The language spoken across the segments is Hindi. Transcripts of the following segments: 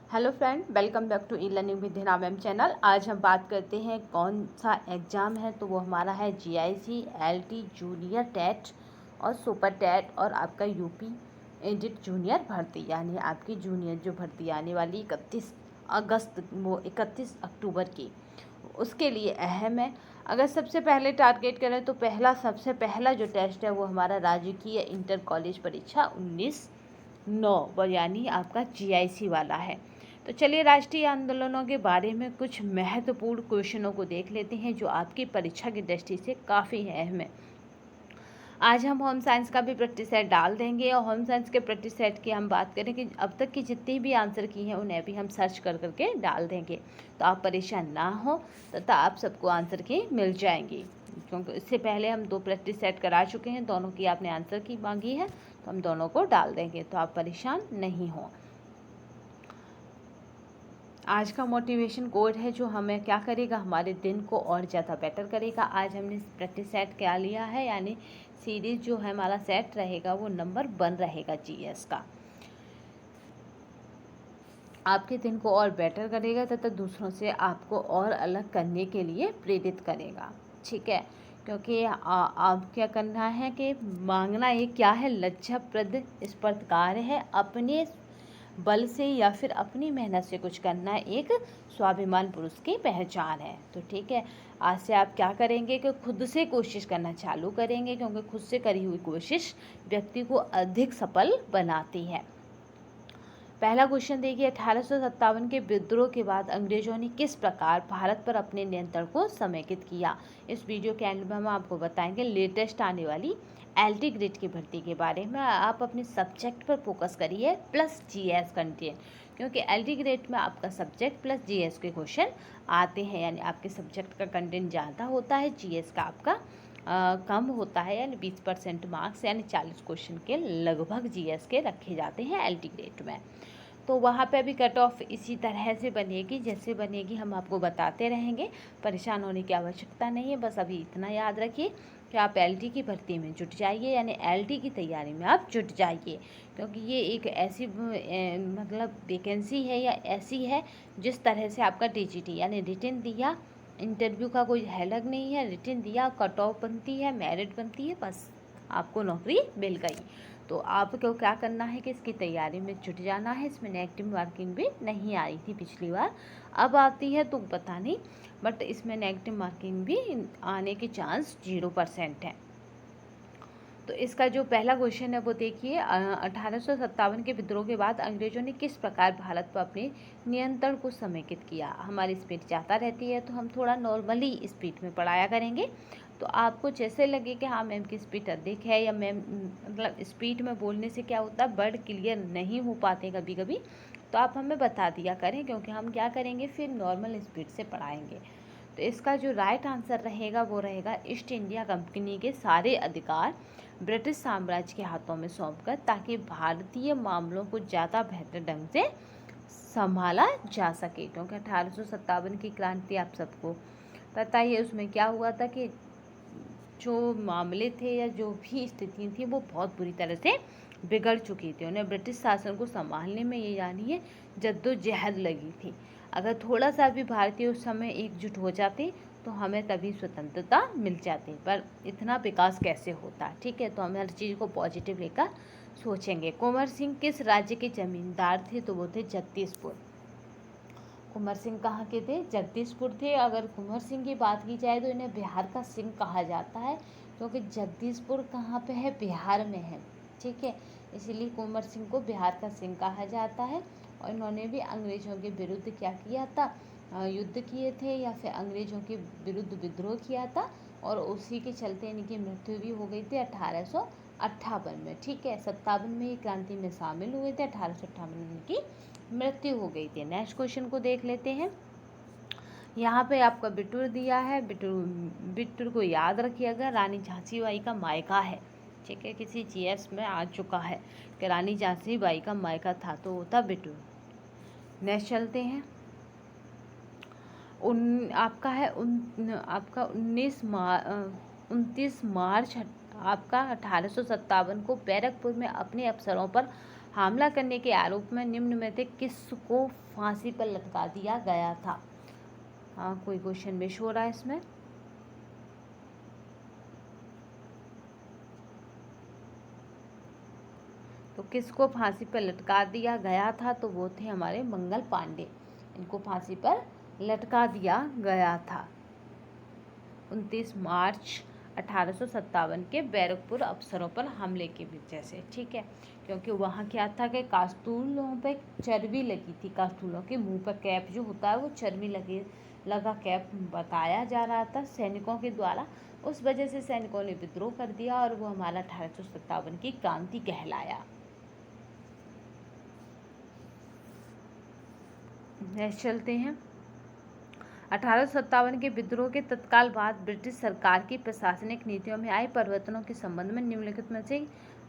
Hello friend, welcome back to e learning with Hina ma'am channel. आज हम बात करते हैं कौन सा एग्ज़ाम है। तो वो हमारा है जीआईसी, एलटी, जूनियर टेट और सुपर टेट और आपका यूपी एडिट जूनियर भर्ती, यानी आपकी जूनियर जो भर्ती आने वाली 31 अक्टूबर की, उसके लिए अहम है। अगर सबसे पहले टारगेट करें तो सबसे पहला जो टेस्ट है वो हमारा राजकीय इंटर कॉलेज परीक्षा 19/9 यानी आपका जीआईसी वाला है। तो चलिए राष्ट्रीय आंदोलनों के बारे में कुछ महत्वपूर्ण क्वेश्चनों को देख लेते हैं जो आपकी परीक्षा की दृष्टि से काफ़ी अहम है। आज हम होम साइंस का भी प्रैक्टिस सेट डाल देंगे और होम साइंस के प्रैक्टिस सेट की हम बात करें कि अब तक की जितनी भी आंसर की हैं उन्हें भी हम सर्च कर करके डाल देंगे, तो आप परेशान ना हो तथा आप सबको आंसर की मिल जाएंगी। क्योंकि इससे पहले हम 2 प्रैक्टिस सेट करा चुके हैं, दोनों की आपने आंसर की मांगी है, तो हम दोनों को डाल देंगे, तो आप परेशान नहीं हो। आज का मोटिवेशन कोड है जो हमें क्या करेगा, हमारे दिन को और ज़्यादा बेटर करेगा। आज हमने प्रैक्टिस सेट क्या लिया है, यानी सीरीज जो है हमारा सेट रहेगा वो नंबर 1 रहेगा जीएस का। आपके दिन को और बेटर करेगा तथा दूसरों से आपको और अलग करने के लिए प्रेरित करेगा, ठीक है। क्योंकि आप क्या करना है कि मांगना ये क्या है, लज्जाप्रद इस प्रकार है, अपने बल से या फिर अपनी मेहनत से कुछ करना एक स्वाभिमान पुरुष की पहचान है। तो ठीक है, आज से आप क्या करेंगे कि खुद से कोशिश करना चालू करेंगे, क्योंकि खुद से करी हुई कोशिश व्यक्ति को अधिक सफल बनाती है। पहला क्वेश्चन देखिए, 1857 के विद्रोह के बाद अंग्रेजों ने किस प्रकार भारत पर अपने नियंत्रण को समेकित किया। इस वीडियो के एंड में हम आपको बताएंगे लेटेस्ट आने वाली एलटी ग्रेड की भर्ती के बारे में। आप अपने सब्जेक्ट पर फोकस करिए प्लस जीएस कंटेंट, क्योंकि एलटी ग्रेड में आपका सब्जेक्ट प्लस जीएस के क्वेश्चन आते हैं, यानी आपके सब्जेक्ट का कंटेंट ज़्यादा होता है, जीएस का आपका कम होता है, यानी 20% मार्क्स यानी 40 क्वेश्चन के लगभग जीएस के रखे जाते हैं एलटी ग्रेड में। तो वहाँ पे भी कट ऑफ इसी तरह से बनेगी जैसे बनेगी, हम आपको बताते रहेंगे, परेशान होने की आवश्यकता नहीं है। बस अभी इतना याद रखिए कि आप एलटी की भर्ती में जुट जाइए, यानी एलटी की तैयारी में आप जुट जाइए, क्योंकि ये एक ऐसी मतलब वैकेंसी है या ऐसी है जिस तरह से आपका टीजीटी यानी रिटन दिया, इंटरव्यू का कोई हैलग नहीं है, रिटन दिया, कट ऑफ बनती है, मेरिट बनती है, बस आपको नौकरी मिल गई। तो आपको क्या करना है कि इसकी तैयारी में जुट जाना है। इसमें नेगेटिव मार्किंग भी नहीं आई थी पिछली बार, अब आती है तो पता नहीं, बट इसमें नेगेटिव मार्किंग भी आने के चांस 0% है। तो इसका जो पहला क्वेश्चन है वो देखिए, 1857 के विद्रोह के बाद अंग्रेजों ने किस प्रकार भारत पर अपने नियंत्रण को समेकित किया। हमारी स्पीड ज़्यादा रहती है तो हम थोड़ा नॉर्मली स्पीड में पढ़ाया करेंगे, तो आपको जैसे लगे कि हाँ मैम की स्पीड अधिक है, या मैम मतलब स्पीड में बोलने से क्या होता है वर्ड क्लियर नहीं हो पाते कभी कभी, तो आप हमें बता दिया करें, क्योंकि हम क्या करेंगे फिर नॉर्मल स्पीड से पढ़ाएंगे। तो इसका जो राइट आंसर रहेगा वो रहेगा ईस्ट इंडिया कंपनी के सारे अधिकार ब्रिटिश साम्राज्य के हाथों में सौंपकर, ताकि भारतीय मामलों को ज़्यादा बेहतर ढंग से संभाला जा सके। क्योंकि 1857 की क्रांति आप सबको पता ही है, उसमें क्या हुआ था कि जो मामले थे या जो भी स्थितियाँ थी वो बहुत बुरी तरह से बिगड़ चुकी थी। उन्हें ब्रिटिश शासन को संभालने में ये जानिए जद्दोजहद लगी थी। अगर थोड़ा सा भी भारतीय उस समय एकजुट हो जाते तो हमें तभी स्वतंत्रता मिल जाती, पर इतना विकास कैसे होता, ठीक है। तो हम हर चीज़ को पॉजिटिव लेकर सोचेंगे। कुंवर सिंह किस राज्य के जमींदार थे, तो वो थे जगदीशपुर। कुंवर सिंह कहाँ के थे, जगदीशपुर थे। अगर कुंवर सिंह की बात की जाए तो इन्हें बिहार का सिंह कहा जाता है, क्योंकि जगदीशपुर कहाँ पे है, बिहार में है, ठीक है। इसीलिए कुंवर सिंह को बिहार का सिंह कहा जाता है। और इन्होंने भी अंग्रेज़ों के विरुद्ध क्या किया था, युद्ध किए थे या फिर अंग्रेज़ों के विरुद्ध विद्रोह किया था, और उसी के चलते इनकी मृत्यु भी हो गई थी 1858 में, ठीक है। 57 में ये क्रांति में शामिल हुए थे, 1858 में इनकी मृत्यु हो गई थी। नेक्स्ट क्वेश्चन को देख लेते हैं। यहाँ पे आपका बिटूर दिया है, बिटूर को याद रखिएगा, रानी झांसी बाई का मायका है, ठीक है। किसी जीएस में आ चुका है कि रानी झांसी बाई का मायका था, तो वो था बिटूर। नेक्स्ट चलते हैं। आपका है आपका 29 मार्च आपका 1857 को बैरकपुर में अपने अफसरों पर हमला करने के आरोप में निम्न में से किसको फांसी पर लटका दिया गया था? हाँ, कोई क्वेश्चन मिस हो रहा है इसमें? तो किसको फांसी पर लटका दिया गया था? तो वो थे हमारे मंगल पांडे। इनको फांसी पर लटका दिया गया था 29 मार्च 1857 के बैरकपुर अफसरों पर हमले की वजह से। ठीक है, क्योंकि वहाँ क्या था कि कास्तूलों पे चर्बी लगी थी। कास्तूलों के मुंह पर कैप जो होता है वो चर्बी लगा कैप बताया जा रहा था सैनिकों के द्वारा। उस वजह से सैनिकों ने विद्रोह कर दिया और वो हमारा 1857 की क्रांति कहलाया। नेक्स्ट चलते हैं। 1857 के विद्रोह के तत्काल बाद ब्रिटिश सरकार की प्रशासनिक नीतियों में आए परिवर्तनों के संबंध में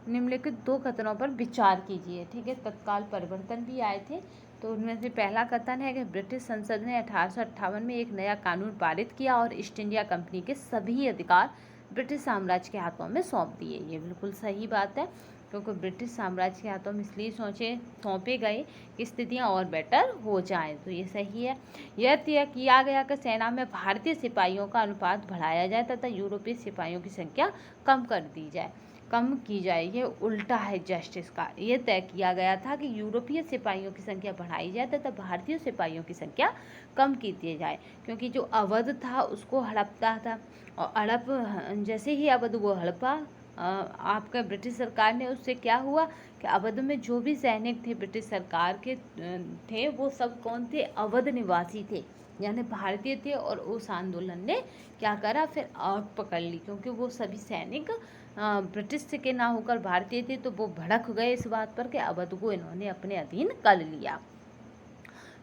निम्नलिखित 2 कथनों पर विचार कीजिए। ठीक है, तत्काल परिवर्तन भी आए थे। तो उनमें से पहला कथन है कि ब्रिटिश संसद ने 1858 में एक नया कानून पारित किया और ईस्ट इंडिया कंपनी के सभी अधिकार ब्रिटिश साम्राज्य के हाथों में सौंप दिए। ये बिल्कुल सही बात है, क्योंकि ब्रिटिश साम्राज्य के हाथों में इसलिए सौंपे गए कि स्थितियाँ और बेटर हो जाएं। तो ये सही है। यह तय किया गया कि सेना में भारतीय सिपाहियों का अनुपात बढ़ाया जाए तथा यूरोपीय सिपाहियों की संख्या कम की जाए। ये उल्टा है जस्टिस का। यह तय किया गया था कि यूरोपीय सिपाहियों की संख्या बढ़ाई जाए तथा भारतीय सिपाहियों की संख्या कम की दी जाए, क्योंकि जो अवध था उसको हड़पता था और जैसे ही अवध वो हड़पा आपका ब्रिटिश सरकार ने, उससे क्या हुआ कि अवध में जो भी सैनिक थे ब्रिटिश सरकार के थे वो सब कौन थे? अवध निवासी थे, यानी भारतीय थे। और उस आंदोलन ने क्या करा, फिर आग पकड़ ली, क्योंकि वो सभी सैनिक ब्रिटिश के ना होकर भारतीय थे। तो वो भड़क गए इस बात पर कि अवध को इन्होंने अपने अधीन कर लिया।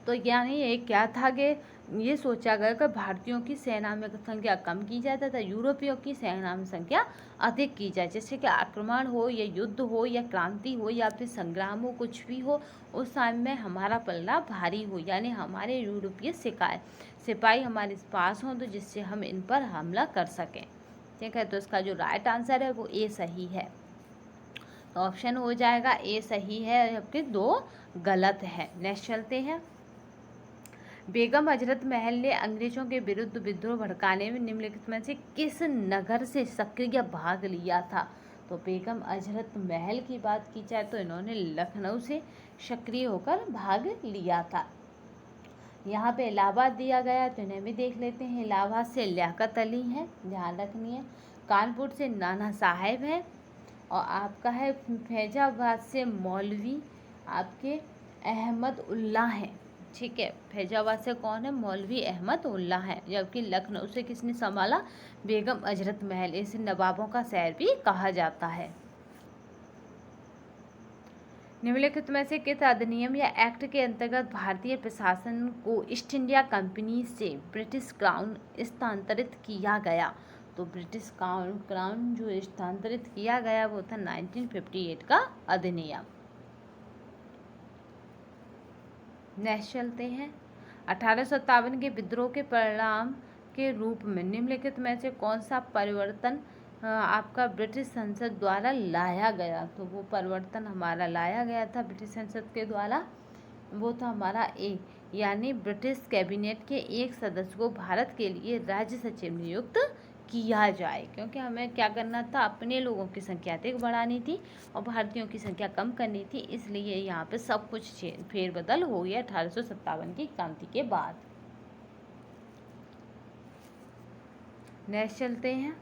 तो यानी ये क्या था कि ये सोचा गया कि भारतीयों की सेना में संख्या कम की जाए तथा यूरोपियों की सेना में संख्या अधिक की जाए, जैसे कि आक्रमण हो या युद्ध हो या क्रांति हो या फिर संग्राम हो, कुछ भी हो, उस टाइम में हमारा पलड़ा भारी हो, यानी हमारे यूरोपीय सिपाही हमारे पास हों, तो जिससे हम इन पर हमला कर सकें। ठीक है, तो इसका जो राइट आंसर है वो ए सही है। तो ऑप्शन हो जाएगा ए सही है, जबकि 2 गलत है। नेक्स्ट चलते हैं। बेगम हजरत महल ने अंग्रेजों के विरुद्ध विद्रोह भड़काने में निम्नलिखित में से किस नगर से सक्रिय भाग लिया था? तो बेगम हजरत महल की बात की जाए तो इन्होंने लखनऊ से सक्रिय होकर भाग लिया था। यहाँ पे इलाहाबाद दिया गया तो इन्हें भी देख लेते हैं। इलाहाबाद से लियाकत अली है, ध्यान रखनी है। कानपुर से नाना साहेब है और आपका है फैजाबाद से मौलवी आपके अहमद उल्ला हैं। ठीक है, फैजाबाद से कौन है? मौलवी अहमद उल्ला है। जबकि लखनऊ से किसने संभाला? बेगम हजरत महल। इसे नवाबों का शहर भी कहा जाता है। निम्नलिखित में से किस अधिनियम या एक्ट के अंतर्गत भारतीय प्रशासन को ईस्ट इंडिया कंपनी से ब्रिटिश क्राउन स्थानांतरित किया गया? तो ब्रिटिश क्राउन जो स्थानांतरित किया गया वो था 1958 का अधिनियम। नेक्स्ट चलते हैं। 1857 के विद्रोह के परिणाम के रूप में निम्नलिखित में से कौन सा परिवर्तन आपका ब्रिटिश संसद द्वारा लाया गया? तो वो परिवर्तन हमारा लाया गया था ब्रिटिश संसद के द्वारा, वो था हमारा ए, यानी ब्रिटिश कैबिनेट के एक सदस्य को भारत के लिए राज्य सचिव नियुक्त किया जाए, क्योंकि हमें क्या करना था? अपने लोगों की संख्या अधिक बढ़ानी थी और भारतीयों की संख्या कम करनी थी। इसलिए यहाँ पे सब कुछ फेरबदल हो गया 1857 की क्रांति के बाद। नेक्स्ट चलते हैं।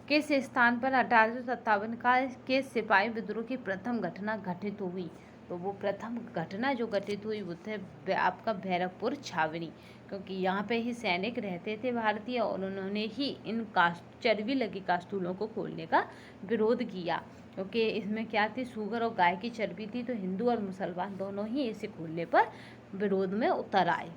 किस स्थान पर 1857 के सिपाही विद्रोह की प्रथम घटना घटित हुई? तो वो प्रथम घटना जो घटित हुई वो थे आपका बैरकपुर छावनी, क्योंकि यहाँ पे ही सैनिक रहते थे भारतीय और उन्होंने ही इन चर्बी लगी कास्तूलों को खोलने का विरोध किया, क्योंकि इसमें क्या थी? सूगर और गाय की चर्बी थी। तो हिंदू और मुसलमान दोनों ही इसे खोलने पर विरोध में उतर आए।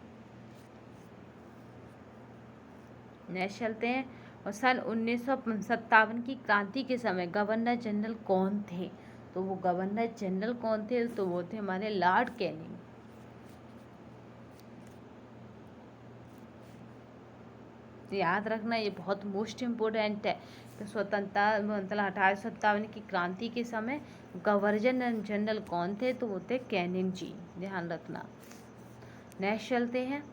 नेक्स्ट चलते हैं। और सन 1957 की क्रांति के समय गवर्नर जनरल कौन थे? तो वो गवर्नर जनरल कौन थे? तो वो थे हमारे लॉर्ड कैनिंग। याद रखना, ये बहुत मोस्ट इम्पोर्टेंट है। तो स्वतंत्रता मतलब 1857 की क्रांति के समय गवर्नर जनरल कौन थे? तो वो थे कैनिंग जी, ध्यान रखना। नेक्स्ट चलते हैं।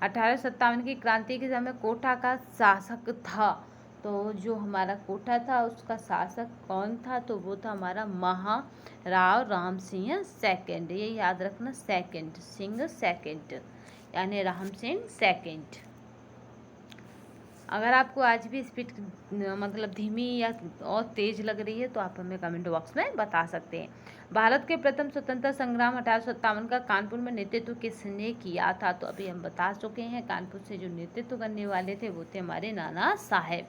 1857 की क्रांति के समय कोटा का शासक था, तो जो हमारा कोटा था उसका शासक कौन था? तो वो था हमारा महाराव राम सिंह सेकंड, ये याद रखना, सेकंड, सिंह सेकंड यानी राम सिंह सेकंड। अगर आपको आज भी स्पीड मतलब धीमी या और तेज लग रही है तो आप हमें कमेंट बॉक्स में बता सकते हैं। भारत के प्रथम स्वतंत्रता संग्राम 1857 का कानपुर में नेतृत्व किसने किया था? तो अभी हम बता चुके हैं, कानपुर से जो नेतृत्व करने वाले थे वो थे हमारे नाना साहेब।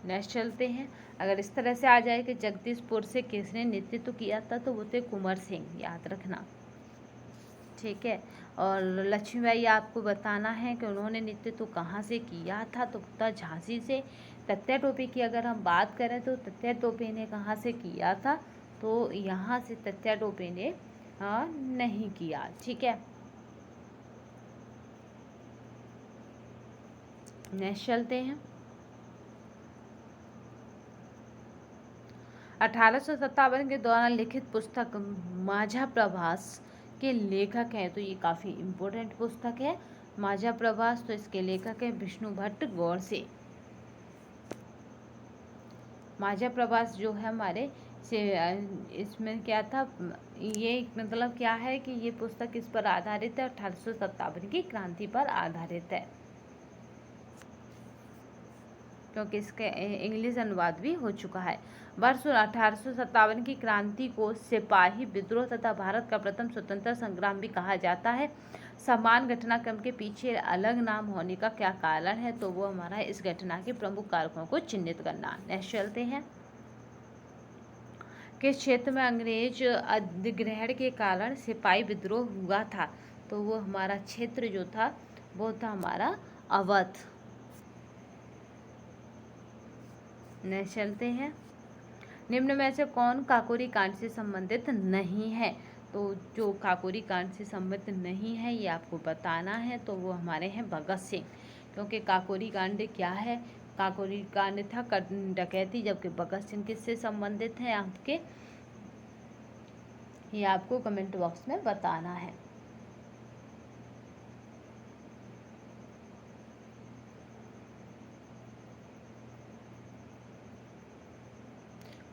नेक्स्ट चलते हैं। अगर इस तरह से आ जाए कि जगदीशपुर से किसने नेतृत्व किया था? तो वो थे कुंवर सिंह, याद रखना, ठीक है। और लक्ष्मीबाई आपको बताना है कि उन्होंने नेतृत्व कहाँ से किया था? तो था झांसी से। तत्या टोपे की अगर हम बात करें तो तत्या टोपे ने कहाँ से किया था? तो यहाँ से तत्या टोपे ने नहीं किया, ठीक है। नेक्स्ट चलते हैं। 1857 के दौरान लिखित पुस्तक माझा प्रभास के लेखक हैं, तो ये काफ़ी इम्पोर्टेंट पुस्तक है माझा प्रभास। तो इसके लेखक है विष्णु भट्ट गोडसे। माझा प्रभास जो है हमारे से इसमें क्या था, ये मतलब क्या है कि ये पुस्तक किस पर आधारित है? 1857 की क्रांति पर आधारित है, क्योंकि इसके इंग्लिश अनुवाद भी हो चुका है। वर्ष 1857 की क्रांति को सिपाही विद्रोह तथा भारत का प्रथम स्वतंत्रता संग्राम भी कहा जाता है। समान घटनाक्रम के पीछे अलग नाम होने का क्या कारण है? तो वो हमारा इस घटना के प्रमुख कारकों को चिन्हित करना। नेक्स्ट चलते हैं। किस क्षेत्र में अंग्रेज अधिग्रहण के कारण सिपाही विद्रोह हुआ था? तो वो हमारा क्षेत्र जो था वो था हमारा अवध। नेक्स्ट चलते हैं। निम्न में से कौन काकोरी कांड से संबंधित नहीं है? तो जो काकोरी कांड से संबंधित नहीं है ये आपको बताना है, तो वो हमारे हैं भगत सिंह, क्योंकि काकोरी कांड क्या है? काकोरी कांड था डकैती, जबकि भगत सिंह किससे संबंधित हैं आपके, ये आपको कमेंट बॉक्स में बताना है।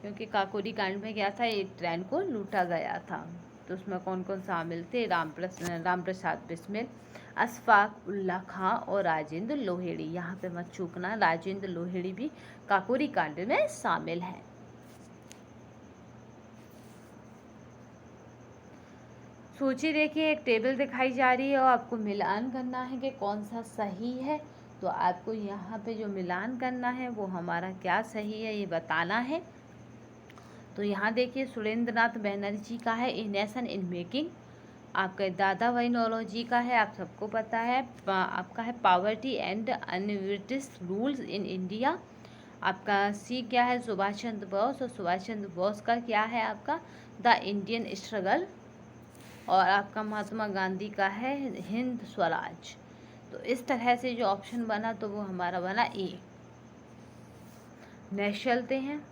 क्योंकि काकोरी कांड में क्या था, एक ट्रेन को लूटा गया था। तो उसमें कौन कौन शामिल थे? राम प्रसाद बिस्मिल, अशफाक उल्ला खां और राजेंद्र लोहेड़ी। यहाँ पे मत चूकना, राजेंद्र लोहेड़ी भी काकोरी कांड में शामिल है। सूची देखिए, एक टेबल दिखाई जा रही है और आपको मिलान करना है कि कौन सा सही है। तो आपको यहाँ पे जो मिलान करना है वो हमारा क्या सही है ये बताना है। तो यहाँ देखिए, सुरेंद्रनाथ बैनर्जी का है ए नेशन इन मेकिंग, आपका दादा भाई नौरोजी का है, आप सबको पता है, आपका है पॉवर्टी एंड अनविटिस रूल्स इन इंडिया, आपका सी क्या है, सुभाष चंद्र बोस, और सुभाष चंद्र बोस का क्या है आपका द इंडियन स्ट्रगल, और आपका महात्मा गांधी का है हिंद स्वराज। तो इस तरह से जो ऑप्शन बना तो वो हमारा बना ए। नेक्स्ट चलते हैं।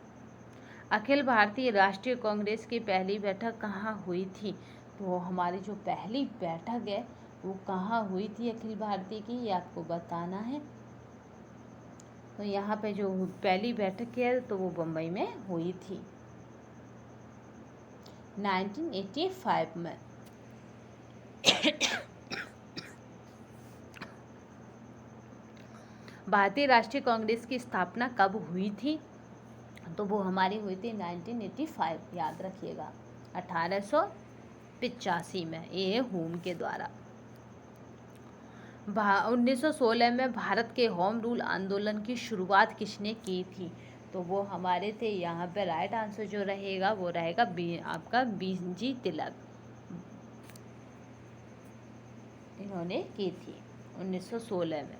अखिल भारतीय राष्ट्रीय कांग्रेस की पहली बैठक कहाँ हुई थी? तो हमारी जो पहली बैठक है वो कहाँ हुई थी अखिल भारतीय की, ये आपको बताना है। तो यहाँ पे जो पहली बैठक है तो वो बम्बई में हुई थी 1985 में। भारतीय राष्ट्रीय कांग्रेस की स्थापना कब हुई थी? तो वो हमारी हुई थी 1985, याद रखिएगा, 1885 में, ये होम के द्वारा। 1916 में भारत के होम रूल आंदोलन की शुरुआत किसने की थी? तो वो हमारे थे, यहाँ पे राइट आंसर जो रहेगा वो रहेगा आपका बीजी तिलक, इन्होंने की थी 1916 में।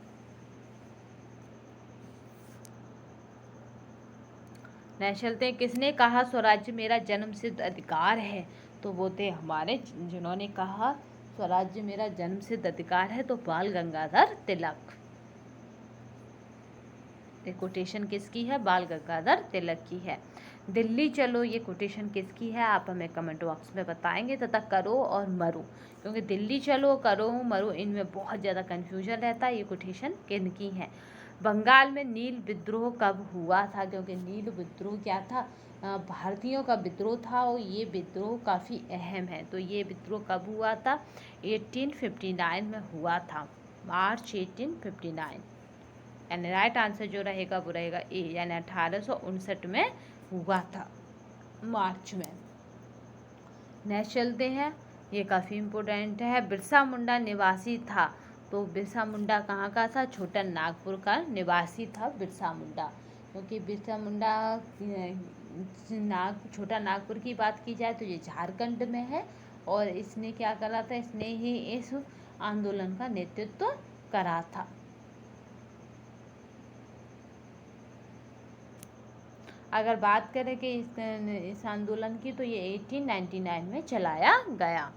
नेक्स्ट चलते हैं। किसने कहा स्वराज्य मेरा जन्मसिद्ध अधिकार है? तो वो थे हमारे जिन्होंने कहा स्वराज्य मेरा जन्म सिद्ध अधिकार है, तो बाल गंगाधर तिलक। ये कोटेशन किसकी है? बाल गंगाधर तिलक की है। दिल्ली चलो, ये कोटेशन किसकी है? आप हमें कमेंट बॉक्स में बताएंगे। तथा करो और मरो, क्योंकि दिल्ली चलो, करो, मरो, इनमें बहुत ज़्यादा कन्फ्यूजन रहता है। ये कोटेशन किनकी है? बंगाल में नील विद्रोह कब हुआ था? क्योंकि नील विद्रोह क्या था? भारतीयों का विद्रोह था, और ये विद्रोह काफ़ी अहम है। तो ये विद्रोह कब हुआ था? 1859 में हुआ था, मार्च 1859। यानी राइट आंसर जो रहेगा वो रहेगा ए, यानी 1859 में हुआ था, मार्च में। नेक्स्ट चलते हैं, ये काफ़ी इम्पोर्टेंट है। बिरसा मुंडा निवासी था, तो बिरसा मुंडा कहाँ का था? छोटा नागपुर का निवासी था बिरसा मुंडा। क्योंकि बिरसा मुंडा छोटा नागपुर की बात की जाए तो ये झारखंड में है, और इसने क्या करा था? इसने ही इस आंदोलन का नेतृत्व करा था। अगर बात करें कि इस आंदोलन की, तो ये 1899 में चलाया गया,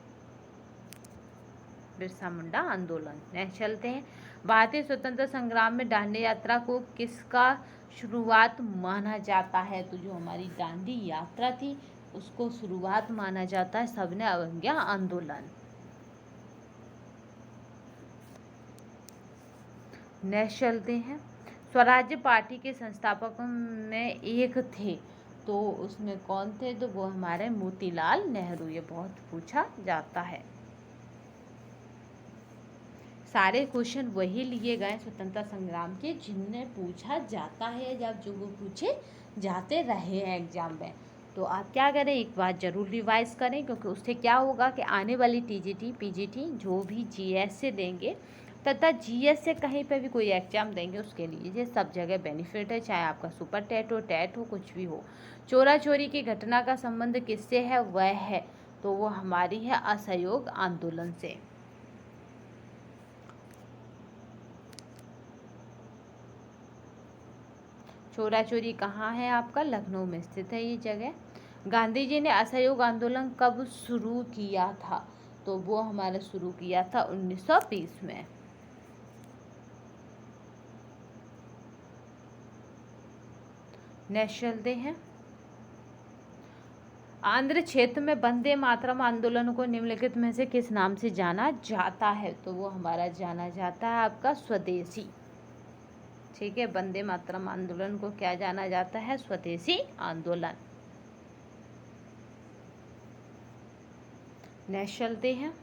बिरसा मुंडा आंदोलन। नेक्स्ट चलते हैं, भारतीय स्वतंत्रता संग्राम में दांडी यात्रा को किसका शुरुआत माना जाता है? तो जो हमारी दांडी यात्रा थी उसको शुरुआत माना जाता है सविनय अवज्ञा आंदोलन। नेक्स्ट चलते हैं, स्वराज्य पार्टी के संस्थापकों में एक थे, तो उसमें कौन थे? तो वो हमारे मोतीलाल नेहरू। ये बहुत पूछा जाता है। सारे क्वेश्चन वही लिए गए स्वतंत्रता संग्राम के जिन्हें पूछा जाता है, जब जो वो पूछे जाते रहे हैं एग्जाम में। तो आप क्या करें, एक बात जरूर रिवाइज करें, क्योंकि उससे क्या होगा कि आने वाली टीजीटी, पीजीटी जो भी जीएस से देंगे तथा जीएस से कहीं पे भी कोई एग्जाम देंगे, उसके लिए ये सब जगह बेनिफिट है, चाहे आपका सुपर टेट हो, कुछ भी हो। चोरा चोरी की घटना का संबंध किससे है? वह है, तो वो हमारी है असहयोग आंदोलन से। चोरा चोरी कहाँ है? आपका लखनऊ में स्थित है ये जगह। गांधी जी ने असहयोग आंदोलन कब शुरू किया था? तो वो हमारा शुरू किया था 1920 में। नेक्स्ट चलते हैं, आंध्र क्षेत्र में वंदे मातरम आंदोलन को निम्नलिखित में से किस नाम से जाना जाता है? तो वो हमारा जाना जाता है आपका स्वदेशी। ठीक है, वंदे मातरम आंदोलन को क्या जाना जाता है? स्वदेशी आंदोलन। नेक्स्ट चलते हैं,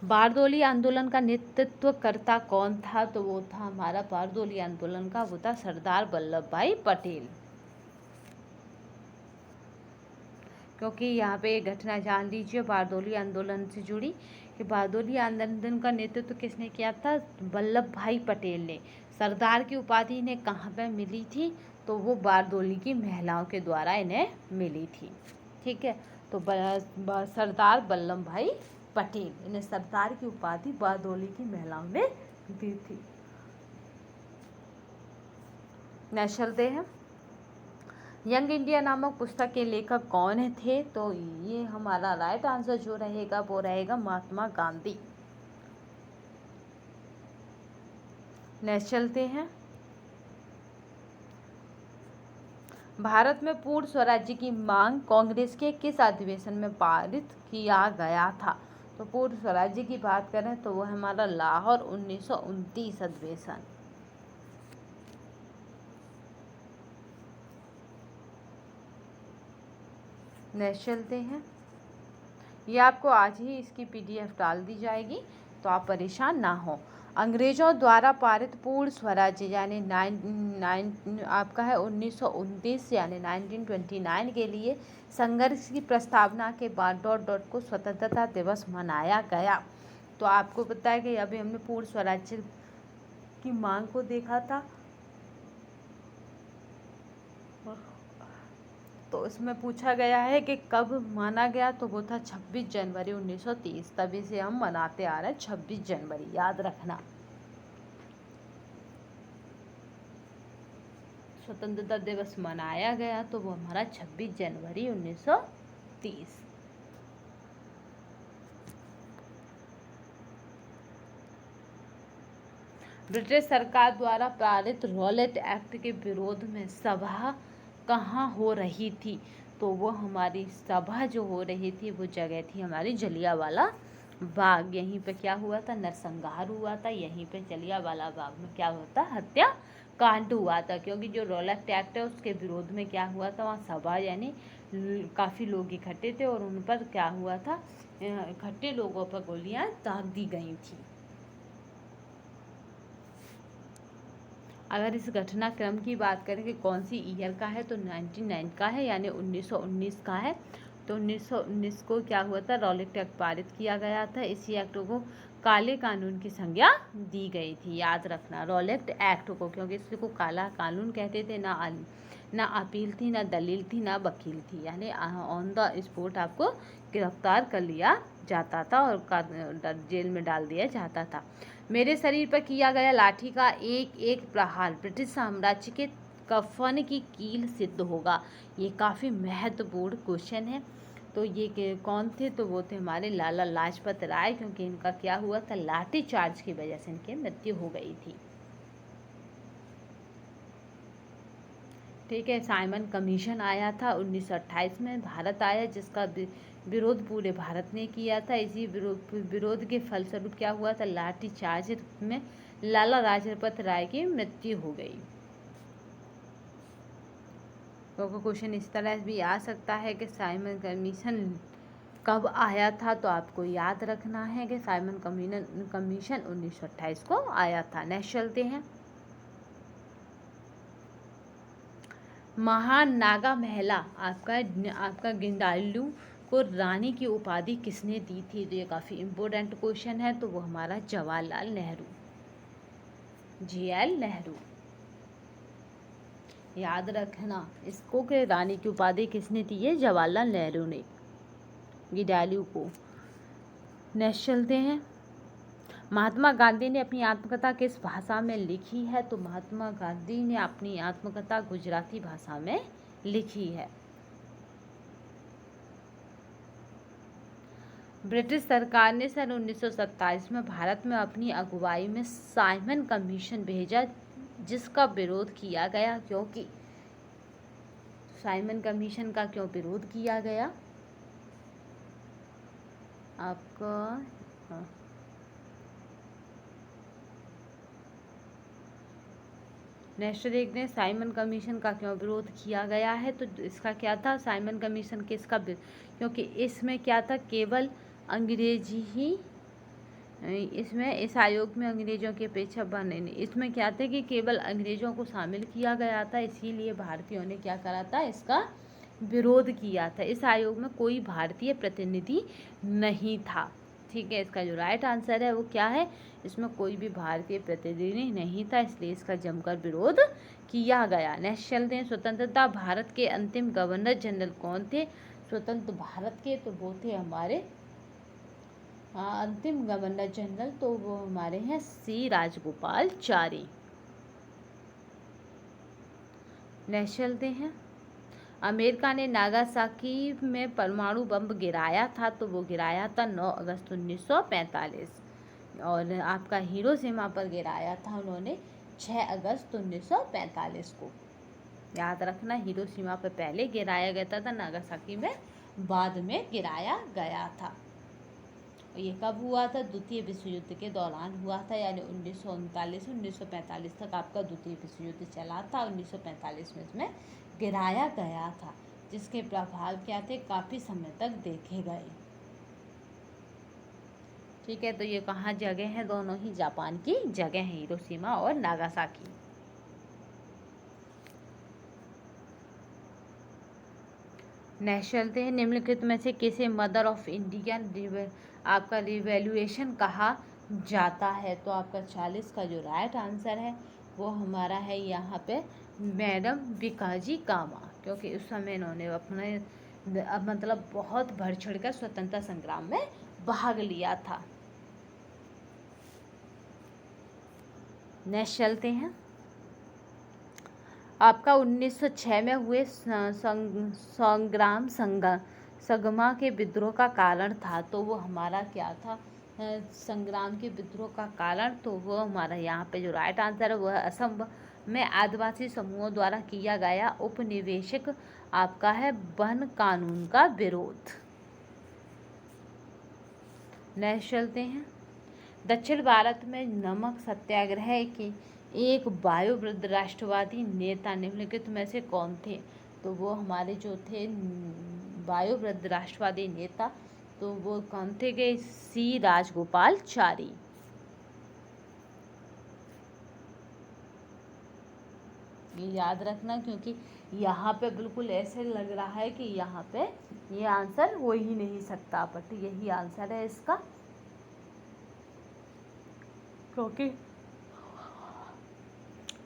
बारदोली आंदोलन का नेतृत्वकर्ता कौन था? तो वो था हमारा बारदोली आंदोलन का, वो था सरदार वल्लभ भाई पटेल। क्योंकि यहाँ पे एक घटना जान लीजिए बारदोली आंदोलन से जुड़ी, कि बारदोली आंदोलन का नेतृत्व किसने किया था? वल्लभ भाई पटेल ने। सरदार की उपाधि इन्हें कहाँ पे मिली थी? तो वो बारदोली की महिलाओं के द्वारा इन्हें मिली थी। ठीक है, तो सरदार वल्लभ भाई पटेल, इन्हें सरदार की उपाधि बारदोली की महिलाओं ने दी थी। नेक्स्ट चलते हैं, यंग इंडिया नामक पुस्तक के लेखक कौन थे? तो ये हमारा राइट आंसर जो रहेगा वो रहेगा महात्मा गांधी। नेक्स्ट चलते हैं, भारत में पूर्ण स्वराज्य की मांग कांग्रेस के किस अधिवेशन में पारित किया गया था? तो पूर्ण स्वराज्य की बात करें तो वो हमारा लाहौर 1929 अधिवेशन। नेक्स्ट चलते हैं, ये आपको आज ही इसकी पीडीएफ डाल दी जाएगी, तो आप परेशान ना हो। अंग्रेजों द्वारा पारित पूर्ण स्वराज्य यानी आपका है 1929 यानी 1929 के लिए संघर्ष की प्रस्तावना के बाद को स्वतंत्रता दिवस मनाया गया। तो आपको पता है कि अभी हमने पूर्ण स्वराज्य की मांग को देखा था, तो इसमें पूछा गया है कि कब माना गया, तो वो था 26 जनवरी 1930। तभी से हम मनाते आ रहे हैं 26 जनवरी, याद रखना। स्वतंत्रता दिवस मनाया गया तो वो हमारा 26 जनवरी 1930। ब्रिटिश सरकार द्वारा पारित रॉलेट एक्ट के विरोध में सभा कहाँ हो रही थी? तो वो हमारी सभा जो हो रही थी वो जगह थी हमारी जलियांवाला बाग। यहीं पे क्या हुआ था? नरसंहार हुआ था। यहीं पे जलियांवाला बाग में क्या होता? हत्या कांड हुआ था। क्योंकि जो रॉलेट एक्ट है उसके विरोध में क्या हुआ था? वहाँ सभा यानी काफ़ी लोग इकट्ठे थे और उन पर क्या हुआ था? इकट्ठे लोगों पर गोलियां दाग दी गई थी। अगर इस घटनाक्रम की बात करें कि कौन सी ईयर का है, तो 1909 का है, यानी 1919 का है। तो 1919 को क्या हुआ था? रॉलेट एक्ट पारित किया गया था। इसी एक्ट को काले कानून की संज्ञा दी गई थी। याद रखना रॉलेट एक्ट को, क्योंकि इसको काला कानून कहते थे। ना अपील थी, ना दलील थी, ना वकील थी, यानी ऑन द स्पॉट आपको गिरफ्तार कर लिया जाता था और जेल में डाल दिया जाता था। मेरे शरीर पर किया गया लाठी का एक एक प्रहार ब्रिटिश साम्राज्य के कफन की कील सिद्ध होगा। ये काफ़ी महत्वपूर्ण क्वेश्चन है। तो ये कौन थे? तो वो थे हमारे लाला लाजपत राय, क्योंकि इनका क्या हुआ था? लाठी चार्ज की वजह से इनकी मृत्यु हो गई थी। ठीक है। साइमन कमीशन आया था 1928 में, भारत आया, जिसका विरोध पूरे भारत ने किया था। इसी विरोध के फलस्वरूप क्या हुआ था? लाठी चार्ज में लाला लाजपत राय की मृत्यु हो गई। तो क्वेश्चन इस तरह भी आ सकता है कि साइमन कमीशन कब आया था? तो आपको याद रखना है कि साइमन कमीशन 1928 को आया था। नेक्स्ट चलते हैं। महान नागा महिला आपका गिंडालू को रानी की उपाधि किसने दी थी? तो ये काफ़ी इम्पोर्टेंट क्वेश्चन है। तो वो हमारा जवाहरलाल नेहरू, JL नेहरू। याद रखना इसको कि रानी की उपाधि किसने दी है? जवाहरलाल नेहरू ने गिंडालू को। नेक्स्ट चलते हैं। महात्मा गांधी ने अपनी आत्मकथा किस भाषा में लिखी है? तो महात्मा गांधी ने अपनी आत्मकथा गुजराती भाषा में लिखी है। ब्रिटिश सरकार ने सन 1927 में भारत में अपनी अगुवाई में साइमन कमीशन भेजा, जिसका विरोध किया गया। क्योंकि साइमन कमीशन का क्यों विरोध किया गया? आपका नेक्स्ट देखते हैं। साइमन कमीशन का क्यों विरोध किया गया है? तो इसका क्या था? साइमन कमीशन किसका? क्योंकि इसमें क्या था? केवल अंग्रेजी ही इस आयोग में अंग्रेजों की अपेक्षा बने नहीं। इसमें क्या था कि केवल अंग्रेजों को शामिल किया गया था, इसीलिए भारतीयों ने क्या करा था? इसका विरोध किया था। इस आयोग में कोई भारतीय प्रतिनिधि नहीं था। ठीक है। इसका जो राइट आंसर है वो क्या है? इसमें कोई भी भारतीय प्रतिनिधि नहीं था, इसलिए इसका जमकर विरोध किया गया। नेक्स्ट चलते हैं। स्वतंत्रता भारत के अंतिम गवर्नर जनरल कौन थे? स्वतंत्र भारत के तो वो थे हमारे अंतिम गवर्नर जनरल, तो वो हमारे हैं C राजगोपालचारी। नेक्स्ट चलते हैं। अमेरिका ने नागासाकी में परमाणु बम गिराया था, तो वो गिराया था 9 अगस्त 1945। और आपका हिरोशिमा पर गिराया था उन्होंने 6 अगस्त 1945 को। याद रखना हिरोशिमा पर पहले गिराया गया था, नागासाकी में बाद में गिराया गया था। ये कब हुआ था? द्वितीय विश्व युद्ध के दौरान हुआ था, यानी 1939 से 1945 तक आपका द्वितीय विश्व युद्ध चला था। 1945 में इसमें गिराया गया था, जिसके प्रभाव क्या थे? काफ़ी समय तक देखे गए। ठीक है। तो ये कहाँ जगह है? दोनों ही जापान की जगह है, हिरोशिमा और नागासाकी। नेक्स्ट चलते हैं। निम्नलिखित में से किसे मदर ऑफ इंडियन आपका रिवॉल्यूशन कहा जाता है? तो आपका 40 का जो राइट आंसर है वो हमारा है यहाँ पे मैडम भिकाजी कामा, क्योंकि उस समय इन्होंने अपने मतलब बहुत बढ़ चढ़ कर स्वतंत्रता संग्राम में भाग लिया था। नेक्स्ट चलते हैं। आपका 1906 में हुए संगमा के विद्रोह का कारण था, तो वो हमारा क्या था? संग्राम के विद्रोह का कारण, तो वो हमारा यहाँ पे जो राइट आंसर है वो है असम में आदिवासी समूहों द्वारा किया गया उपनिवेशिक आपका है वन कानून का विरोध। नेक्स्ट चलते हैं। दक्षिण भारत में नमक सत्याग्रह के एक वायुवृद्ध राष्ट्रवादी नेता निम्नलिखित में से कौन थे? तो वो हमारे जो थे वायुवृद्ध राष्ट्रवादी नेता, तो वो कौन थे कि सी राजगोपालचारी। ये याद रखना, क्योंकि यहाँ पे बिल्कुल ऐसे लग रहा है कि यहाँ पे ये आंसर हो ही नहीं सकता, बट यही आंसर है इसका, क्योंकि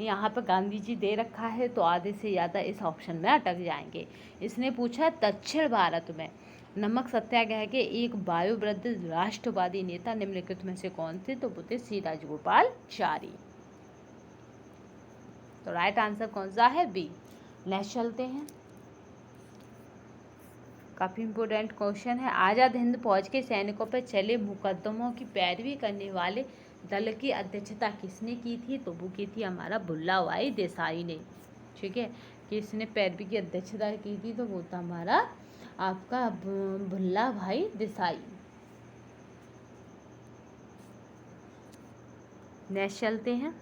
यहाँ पे गांधी जी दे रखा है तो आधे से ज़्यादा इस ऑप्शन में अटक जाएंगे। इसने पूछा दक्षिण भारत में नमक सत्याग्रह के एक वायुवृद्ध राष्ट्रवादी नेता निम्नलिखित में से कौन थे? तो वो थे सी राजगोपालचारी। तो राइट आंसर कौन सा है? बी। नेक्स्ट चलते हैं। काफ़ी इंपोर्टेंट क्वेश्चन है। आज़ाद हिंद फौज के सैनिकों पर चले मुकदमों की पैरवी करने वाले दल की अध्यक्षता किसने की थी? तो वो की थी हमारा भुल्ला भाई देसाई ने। ठीक है, किसने पैरवी की अध्यक्षता की थी? तो वो था हमारा आपका भुल्ला भाई देसाई। नेक्स्ट चलते हैं।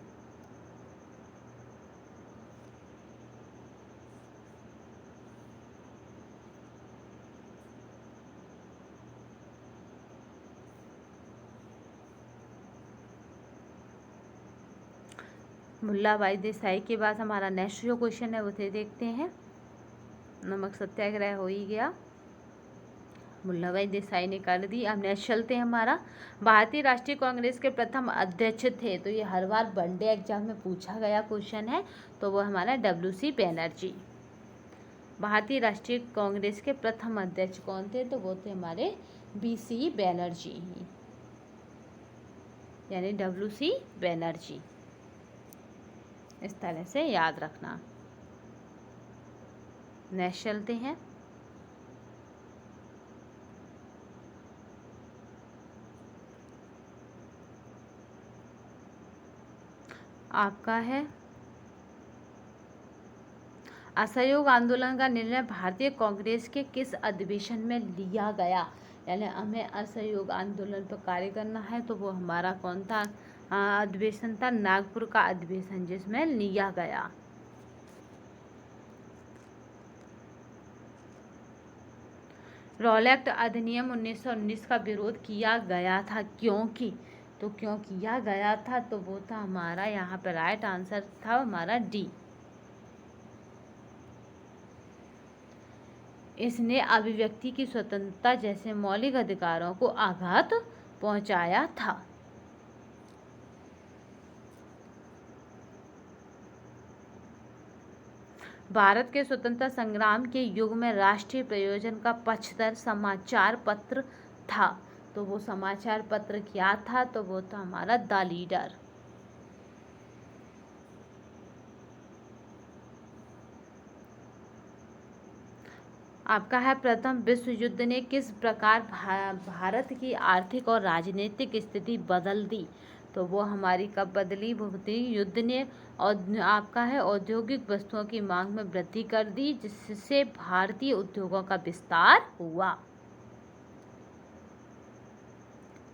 भुल्ला भाई देसाई के बाद हमारा नेक्स्ट जो क्वेश्चन है वो देखते हैं। नमक सत्याग्रह हो ही गया, भुल्ला भाई देसाई ने कर दी। अब नेक्स्ट चलते हैं। हमारा भारतीय राष्ट्रीय कांग्रेस के प्रथम अध्यक्ष थे, तो ये हर बार वनडे एग्जाम में पूछा गया क्वेश्चन है, तो वो हमारा WC बैनर्जी। भारतीय राष्ट्रीय कांग्रेस के प्रथम अध्यक्ष कौन थे? तो वो थे हमारे BC बैनर्जी, यानी WC बैनर्जी। इस तरह से याद रखना। नेक्स्ट चलते हैं। आपका है असहयोग आंदोलन का निर्णय भारतीय कांग्रेस के किस अधिवेशन में लिया गया? यानी हमें असहयोग आंदोलन पर कार्य करना है, तो वो हमारा कौन था अधिवेशन? था नागपुर का अधिवेशन, जिसमें लिया गया। रॉलेट अधिनियम 1919 का विरोध किया गया था, क्योंकि? तो क्यों किया गया था? तो वो था हमारा यहाँ पर राइट आंसर था हमारा D। इसने अभिव्यक्ति की स्वतंत्रता जैसे मौलिक अधिकारों को आघात पहुंचाया था। भारत के स्वतंत्रता संग्राम के युग में राष्ट्रीय प्रयोजन का पक्षधर समाचार पत्र था, तो वो समाचार पत्र क्या था? तो वो था हमारा द लीडर। आपका है प्रथम विश्व युद्ध ने किस प्रकार भारत की आर्थिक और राजनीतिक स्थिति बदल दी? तो वो हमारी कब बदली? भूमि युद्ध ने और आपका है औद्योगिक वस्तुओं की मांग में वृद्धि कर दी, जिससे भारतीय उद्योगों का विस्तार हुआ।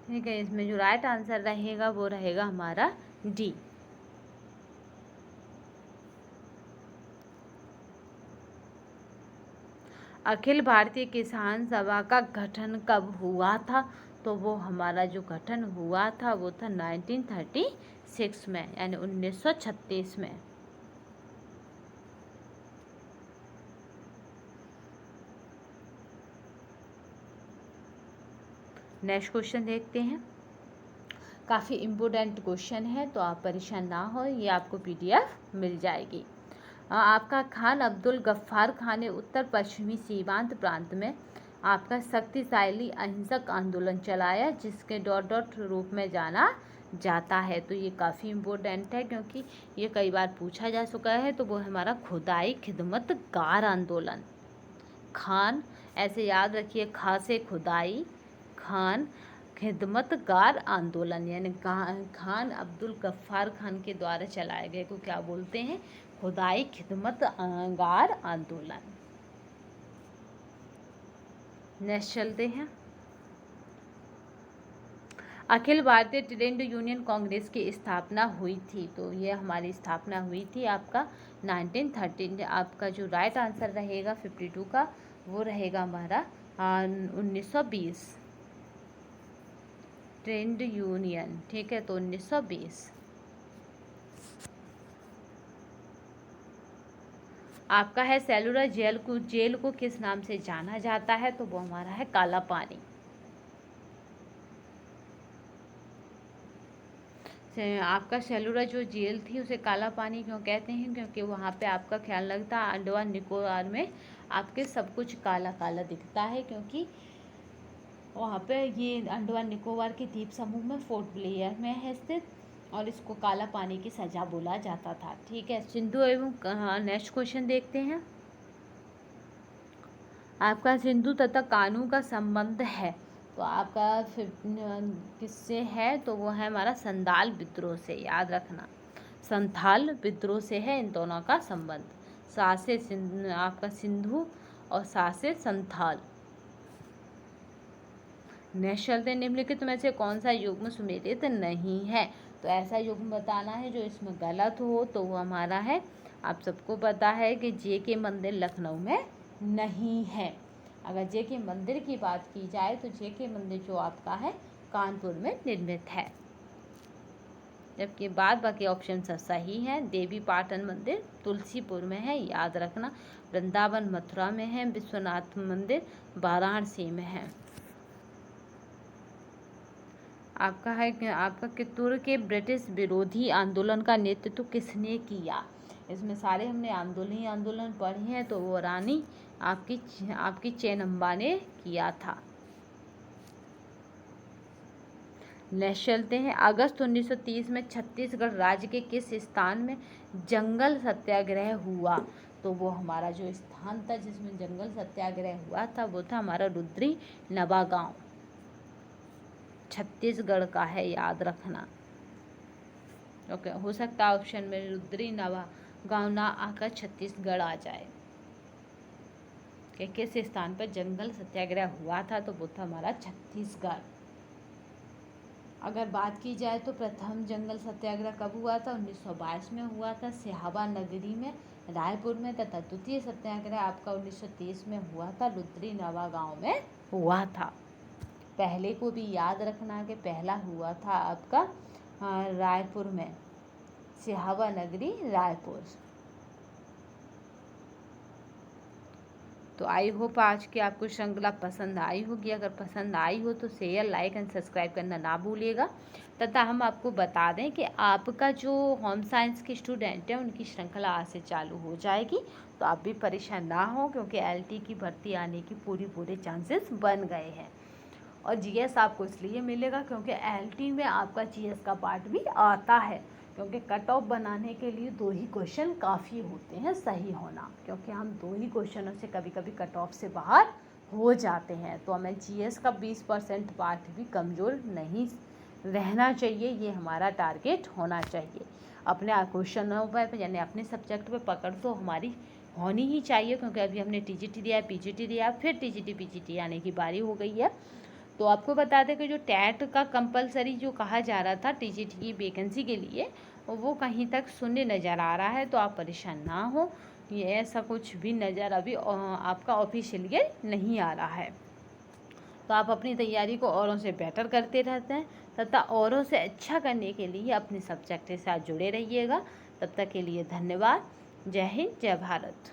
ठीक है, इसमें जो राइट आंसर रहेगा वो रहेगा हमारा D। अखिल भारतीय किसान सभा का गठन कब हुआ था? तो वो हमारा जो गठन हुआ था वो था 1936 में, यानी 1936 में। नेक्स्ट क्वेश्चन देखते हैं। काफ़ी इम्पोर्टेंट क्वेश्चन है, तो आप परेशान ना हो, ये आपको PDF मिल जाएगी। आपका खान अब्दुल गफ्फार खान ने उत्तर पश्चिमी सीमांत प्रांत में आपका शक्तिशाली अहिंसक आंदोलन चलाया, जिसके डॉट रूप में जाना जाता है। तो ये काफ़ी इम्पोर्टेंट है, क्योंकि ये कई बार पूछा जा चुका है। तो वो हमारा खुदाई खिदमतगार आंदोलन। खान ऐसे याद रखिए, खा से खुदाई, खान खिदमतगार आंदोलन, यानी खान अब्दुल गफ्फार खान के द्वारा चलाए गए को क्या बोलते हैं? खुदाई खिदमतगार आंदोलन। नेक्स्ट चलते हैं। अखिल भारतीय ट्रेड यूनियन कांग्रेस की स्थापना हुई थी, तो ये हमारी स्थापना हुई थी आपका 1913। आपका जो राइट आंसर रहेगा 52 का, वो रहेगा हमारा 1920। ट्रेड यूनियन, ठीक है, तो 1920। आपका है सेलुलर जेल को किस नाम से जाना जाता है? तो वो हमारा है काला पानी। आपका सेलुलर जो जेल थी उसे काला पानी क्यों कहते हैं? क्योंकि वहाँ पे आपका ख्याल लगता है अंडमान निकोबार में आपके सब कुछ काला काला दिखता है, क्योंकि वहाँ पे ये अंडमान निकोबार के द्वीप समूह में फोर्ट ब्लेयर में है स्थित, और इसको काला पानी की सज़ा बोला जाता था। ठीक है, सिंधु एवं नेक्स्ट क्वेश्चन देखते हैं। आपका सिंधु तथा कान्हू का संबंध है, तो आपका किससे है? तो वो है हमारा संथाल विद्रोह से, याद रखना, संथाल विद्रोह से है इन दोनों का संबंध। सा से आपका सिंधु और सा से संथाल। नेक्स्ट चलते हैं। निम्नलिखित में से कौन सा युग्म सुमेलित नहीं है? तो ऐसा युग्म बताना है जो इसमें गलत हो, तो वो हमारा है, आप सबको पता है कि जे के मंदिर लखनऊ में नहीं है। अगर जे के मंदिर की बात की जाए तो जे के मंदिर जो आपका है कानपुर में निर्मित है, जबकि बाद बाकी ऑप्शन सब सही हैं। देवी पाटन मंदिर तुलसीपुर में है, याद रखना। वृंदावन मथुरा में है। विश्वनाथ मंदिर वाराणसी में है। आपका है आपका कित्तूर के ब्रिटिश विरोधी आंदोलन का नेतृत्व किसने किया? इसमें सारे हमने आंदोलन पढ़े हैं, तो वो रानी आपकी चेन्नम्मा ने किया था। नेक्स्ट चलते हैं। अगस्त 1930 में छत्तीसगढ़ राज्य के किस स्थान में जंगल सत्याग्रह हुआ? तो वो हमारा जो स्थान था जिसमें जंगल सत्याग्रह हुआ था वो था हमारा रुद्री नवागांव, छत्तीसगढ़ का है, याद रखना। ओके, हो सकता है ऑप्शन में रुद्री नवागांव ना आकर छत्तीसगढ़ आ जाए कि किस स्थान पर जंगल सत्याग्रह हुआ था, तो वो था हमारा छत्तीसगढ़। अगर बात की जाए तो प्रथम जंगल सत्याग्रह कब हुआ था? 1922 में हुआ था सिहावा नगरी में, रायपुर में, तथा द्वितीय सत्याग्रह आपका 1930 में हुआ था, रुद्री नवागांव में हुआ था। पहले को भी याद रखना कि पहला हुआ था आपका रायपुर में, सिहावा नगरी रायपुर। तो आई होप आज की आपको श्रृंखला पसंद आई होगी। अगर पसंद आई हो तो शेयर, लाइक एंड सब्सक्राइब करना ना भूलिएगा। तथा हम आपको बता दें कि आपका जो होम साइंस के स्टूडेंट हैं उनकी श्रृंखला आज से चालू हो जाएगी, तो आप भी परेशान ना हो, क्योंकि एलटी की भर्ती आने की पूरे चांसेस बन गए हैं। और जीएस आपको इसलिए मिलेगा क्योंकि एलटी में आपका जीएस का पार्ट भी आता है, क्योंकि कट ऑफ बनाने के लिए 2 ही क्वेश्चन काफ़ी होते हैं सही होना, क्योंकि हम 2 ही क्वेश्चनों से कभी कभी कट ऑफ से बाहर हो जाते हैं। तो हमें जीएस का 20% पार्ट भी कमज़ोर नहीं रहना चाहिए, ये हमारा टारगेट होना चाहिए। अपने क्वेश्चनों पर यानी अपने सब्जेक्ट पे पकड़ तो हमारी होनी ही चाहिए, क्योंकि अभी हमने टीजीटी दिया, पीजीटी दिया, फिर टीजीटी पीजीटी आने की बारी हो गई है। तो आपको बता दें कि जो टैट का कंपलसरी जो कहा जा रहा था टीजीटी की वैकेंसी के लिए, वो कहीं तक शून्य नज़र आ रहा है, तो आप परेशान ना हो, ये ऐसा कुछ भी नज़र अभी आपका ऑफिशियली नहीं आ रहा है। तो आप अपनी तैयारी को औरों से बेटर करते रहते हैं, तथा औरों से अच्छा करने के लिए अपने सब्जेक्ट के साथ जुड़े रहिएगा। तब तक के लिए धन्यवाद। जय हिंद, जय भारत।